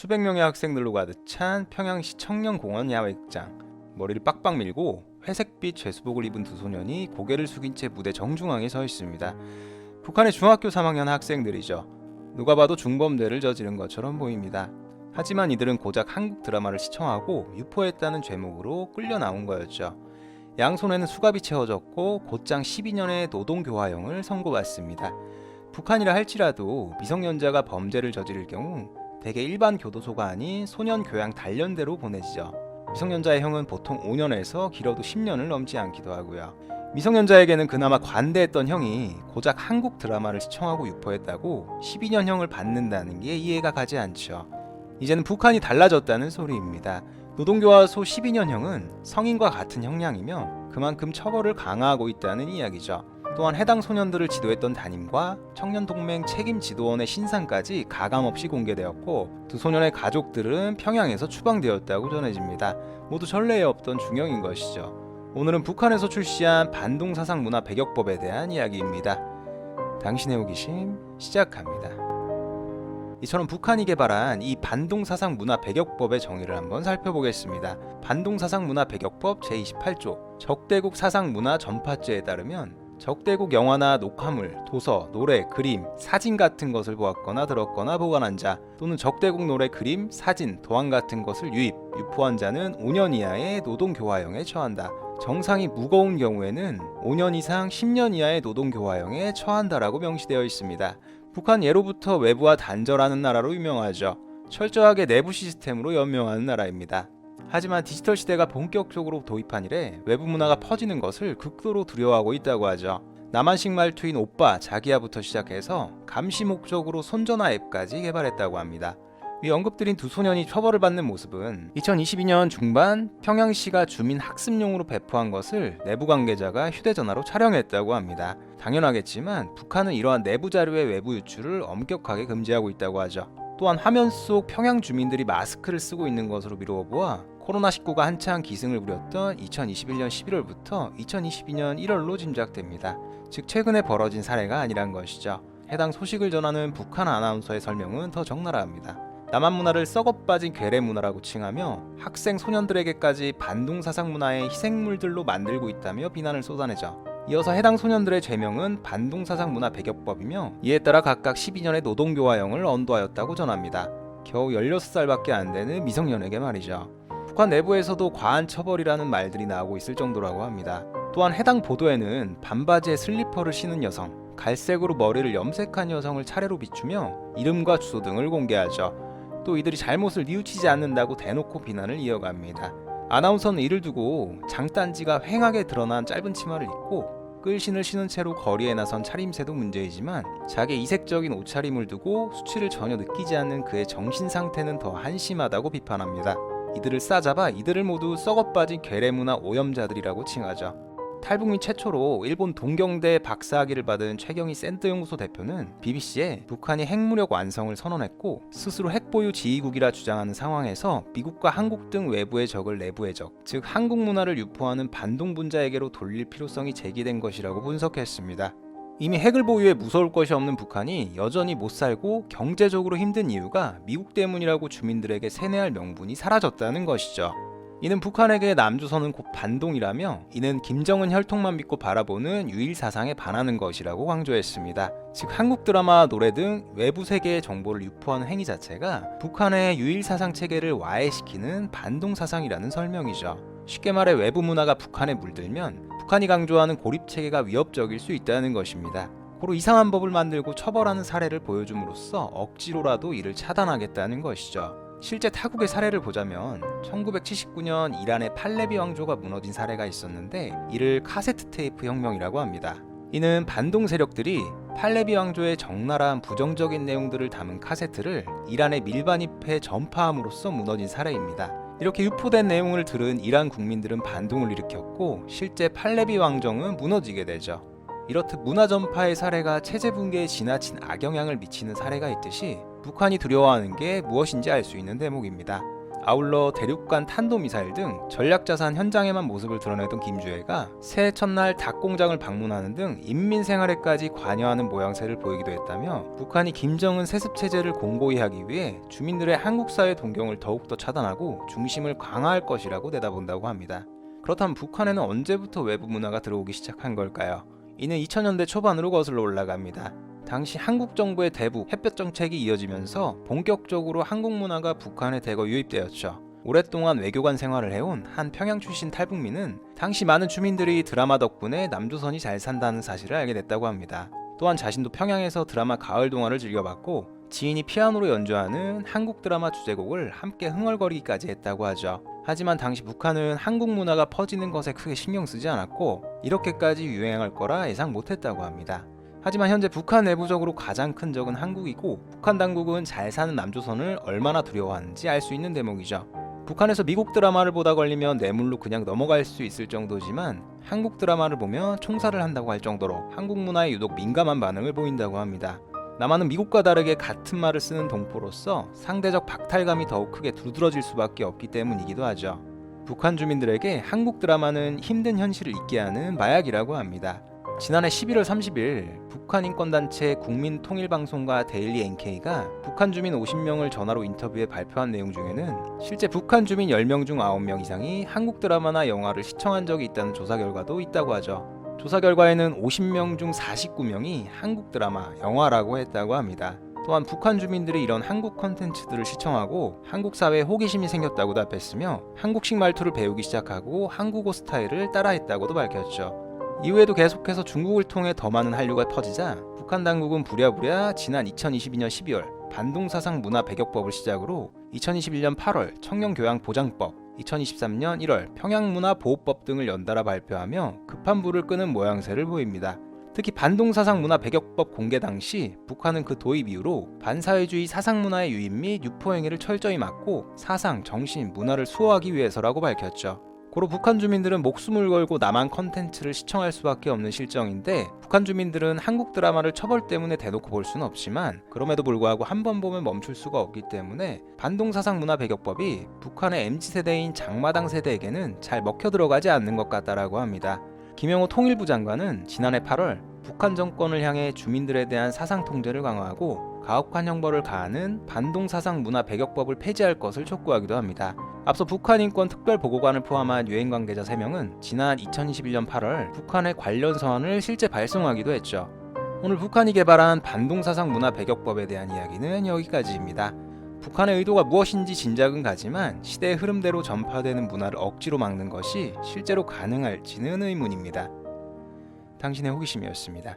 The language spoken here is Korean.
수백 명의 학생들로 가득 찬 평양시 청년공원 야외극장. 머리를 빡빡 밀고 회색빛 죄수복을 입은 두 소년이 고개를 숙인 채 무대 정중앙에 서 있습니다. 북한의 중학교 3학년 학생들이죠. 누가 봐도 중범죄를 저지른 것처럼 보입니다. 하지만 이들은 고작 한국 드라마를 시청하고 유포했다는 죄목으로 끌려 나온 거였죠. 양손에는 수갑이 채워졌고 곧장 12년의 노동교화형을 선고받습니다. 북한이라 할지라도 미성년자가 범죄를 저지를 경우 대개 일반 교도소가 아닌 소년교양 단련대로 보내지죠. 미성년자의 형은 보통 5년에서 길어도 10년을 넘지 않기도 하고요. 미성년자에게는 그나마 관대했던 형이 고작 한국 드라마를 시청하고 유포했다고 12년형을 받는다는 게 이해가 가지 않죠. 이제는 북한이 달라졌다는 소리입니다. 노동교화소 12년형은 성인과 같은 형량이며 그만큼 처벌을 강화하고 있다는 이야기죠. 또한 해당 소년들을 지도했던 담임과 청년동맹 책임지도원의 신상까지 가감없이 공개되었고 두 소년의 가족들은 평양에서 추방되었다고 전해집니다. 모두 전례에 없던 중형인 것이죠. 오늘은 북한에서 출시한 반동사상문화 배격법에 대한 이야기입니다. 당신의 호기심 시작합니다. 이처럼 북한이 개발한 이 반동사상문화 배격법의 정의를 한번 살펴보겠습니다. 반동사상문화 배격법 제28조 적대국 사상문화 전파죄에 따르면 적대국 영화나 녹화물, 도서, 노래, 그림, 사진 같은 것을 보았거나 들었거나 보관한 자 또는 적대국 노래, 그림, 사진, 도안 같은 것을 유입, 유포한 자는 5년 이하의 노동교화형에 처한다. 정상이 무거운 경우에는 5년 이상 10년 이하의 노동교화형에 처한다라고 명시되어 있습니다. 북한 예로부터 외부와 단절하는 나라로 유명하죠. 철저하게 내부 시스템으로 연명하는 나라입니다. 하지만 디지털 시대가 본격적으로 도입한 이래 외부 문화가 퍼지는 것을 극도로 두려워하고 있다고 하죠. 남한식 말투인 오빠, 자기야부터 시작해서 감시 목적으로 손전화 앱까지 개발했다고 합니다. 위 언급드린 두 소년이 처벌을 받는 모습은 2022년 중반 평양시가 주민 학습용으로 배포한 것을 내부 관계자가 휴대전화로 촬영했다고 합니다. 당연하겠지만 북한은 이러한 내부 자료의 외부 유출을 엄격하게 금지하고 있다고 하죠. 또한 화면 속 평양 주민들이 마스크를 쓰고 있는 것으로 미루어 보아 코로나19가 한창 기승을 부렸던 2021년 11월부터 2022년 1월로 짐작됩니다. 즉 최근에 벌어진 사례가 아니란 것이죠. 해당 소식을 전하는 북한 아나운서의 설명은 더 적나라합니다. 남한 문화를 썩어빠진 괴뢰 문화라고 칭하며 학생 소년들에게까지 반동사상 문화의 희생물들로 만들고 있다며 비난을 쏟아내죠. 이어서 해당 소년들의 죄명은 반동사상 문화 배격법이며 이에 따라 각각 12년의 노동교화형을 언도하였다고 전합니다. 겨우 16살밖에 안 되는 미성년에게 말이죠. 북한 내부에서도 과한 처벌이라는 말들이 나오고 있을 정도라고 합니다. 또한 해당 보도에는 반바지에 슬리퍼를 신은 여성, 갈색으로 머리를 염색한 여성을 차례로 비추며 이름과 주소 등을 공개하죠. 또 이들이 잘못을 뉘우치지 않는다고 대놓고 비난을 이어갑니다. 아나운서는 이를 두고 장단지가 휑하게 드러난 짧은 치마를 입고 끌신을 신은 채로 거리에 나선 차림새도 문제이지만 자기 이색적인 옷차림을 두고 수치를 전혀 느끼지 않는 그의 정신 상태는 더 한심하다고 비판합니다. 이들을 싸잡아 이들을 모두 썩어빠진 괴뢰문화 오염자들이라고 칭하죠. 탈북민 최초로 일본 동경대 박사학위를 받은 최경희 샌드연구소 대표는 BBC에 북한이 핵무력 완성을 선언했고 스스로 핵보유 지휘국이라 주장하는 상황에서 미국과 한국 등 외부의 적을 내부의 적, 즉 한국 문화를 유포하는 반동분자에게로 돌릴 필요성이 제기된 것이라고 분석했습니다. 이미 핵을 보유해 무서울 것이 없는 북한이 여전히 못 살고 경제적으로 힘든 이유가 미국 때문이라고 주민들에게 세뇌할 명분이 사라졌다는 것이죠. 이는 북한에게 남조선은 곧 반동이라며 이는 김정은 혈통만 믿고 바라보는 유일 사상에 반하는 것이라고 강조했습니다. 즉 한국 드라마, 노래 등 외부 세계의 정보를 유포하는 행위 자체가 북한의 유일 사상 체계를 와해시키는 반동 사상이라는 설명이죠. 쉽게 말해 외부 문화가 북한에 물들면 북한이 강조하는 고립 체계가 위협적일 수 있다는 것입니다. 고로 이상한 법을 만들고 처벌하는 사례를 보여줌으로써 억지로라도 이를 차단하겠다는 것이죠. 실제 타국의 사례를 보자면 1979년 이란의 팔레비 왕조가 무너진 사례가 있었는데 이를 카세트 테이프 혁명이라고 합니다. 이는 반동 세력들이 팔레비 왕조의 적나라한 부정적인 내용들을 담은 카세트를 이란에 밀반입해 전파함으로써 무너진 사례입니다. 이렇게 유포된 내용을 들은 이란 국민들은 반동을 일으켰고 실제 팔레비 왕정은 무너지게 되죠. 이렇듯 문화 전파의 사례가 체제 붕괴에 지나친 악영향을 미치는 사례가 있듯이 북한이 두려워하는 게 무엇인지 알 수 있는 대목입니다. 아울러 대륙간 탄도미사일 등 전략자산 현장에만 모습을 드러내던 김주애가 새해 첫날 닭공장을 방문하는 등 인민생활에까지 관여하는 모양새를 보이기도 했다며 북한이 김정은 세습체제를 공고히 하기 위해 주민들의 한국사회 동경을 더욱더 차단하고 중심을 강화할 것이라고 내다본다고 합니다. 그렇다면 북한에는 언제부터 외부 문화가 들어오기 시작한 걸까요? 이는 2000년대 초반으로 거슬러 올라갑니다. 당시 한국 정부의 대북 햇볕 정책이 이어지면서 본격적으로 한국 문화가 북한에 대거 유입되었죠. 오랫동안 외교관 생활을 해온 한 평양 출신 탈북민은 당시 많은 주민들이 드라마 덕분에 남조선이 잘 산다는 사실을 알게 됐다고 합니다. 또한 자신도 평양에서 드라마 가을 동화를 즐겨봤고 지인이 피아노로 연주하는 한국 드라마 주제곡을 함께 흥얼거리기까지 했다고 하죠. 하지만 당시 북한은 한국 문화가 퍼지는 것에 크게 신경 쓰지 않았고 이렇게까지 유행할 거라 예상 못했다고 합니다. 하지만 현재 북한 내부적으로 가장 큰 적은 한국이고 북한 당국은 잘 사는 남조선을 얼마나 두려워하는지 알 수 있는 대목이죠. 북한에서 미국 드라마를 보다 걸리면 뇌물로 그냥 넘어갈 수 있을 정도지만 한국 드라마를 보며 총살을 한다고 할 정도로 한국 문화에 유독 민감한 반응을 보인다고 합니다. 남한은 미국과 다르게 같은 말을 쓰는 동포로서 상대적 박탈감이 더욱 크게 두드러질 수밖에 없기 때문이기도 하죠. 북한 주민들에게 한국 드라마는 힘든 현실을 잊게 하는 마약이라고 합니다. 지난해 11월 30일 북한 인권단체 국민통일방송과 데일리 NK가 북한 주민 50명을 전화로 인터뷰해 발표한 내용 중에는 실제 북한 주민 10명 중 9명 이상이 한국 드라마나 영화를 시청한 적이 있다는 조사 결과도 있다고 하죠. 조사 결과에는 50명 중 49명이 한국 드라마, 영화라고 했다고 합니다. 또한 북한 주민들이 이런 한국 콘텐츠들을 시청하고 한국 사회에 호기심이 생겼다고 답했으며 한국식 말투를 배우기 시작하고 한국어 스타일을 따라했다고도 밝혔죠. 이후에도 계속해서 중국을 통해 더 많은 한류가 퍼지자 북한 당국은 부랴부랴 지난 2022년 12월 반동사상 문화 배격법을 시작으로 2021년 8월 청년교양보장법, 2023년 1월 평양문화보호법 등을 연달아 발표하며 급한 불을 끄는 모양새를 보입니다. 특히 반동사상 문화 배격법 공개 당시 북한은 그 도입 이후로 반사회주의 사상문화의 유입 및 유포행위를 철저히 막고 사상, 정신, 문화를 수호하기 위해서라고 밝혔죠. 고로 북한 주민들은 목숨을 걸고 남한 컨텐츠를 시청할 수밖에 없는 실정인데 북한 주민들은 한국 드라마를 처벌 때문에 대놓고 볼 수는 없지만 그럼에도 불구하고 한 번 보면 멈출 수가 없기 때문에 반동사상 문화 배격법이 북한의 MZ세대인 장마당 세대에게는 잘 먹혀 들어가지 않는 것 같다라고 합니다. 김영호 통일부 장관은 지난해 8월 북한 정권을 향해 주민들에 대한 사상 통제를 강화하고 가혹한 형벌을 가하는 반동사상 문화 배격법을 폐지할 것을 촉구하기도 합니다. 앞서 북한 인권 특별보고관을 포함한 유엔 관계자 3명은 지난 2021년 8월 북한의 관련 서한을 실제 발송하기도 했죠. 오늘 북한이 개발한 반동사상 문화 배격법에 대한 이야기는 여기까지입니다. 북한의 의도가 무엇인지 짐작은 가지만 시대의 흐름대로 전파되는 문화를 억지로 막는 것이 실제로 가능할지는 의문입니다. 당신의 호기심이었습니다.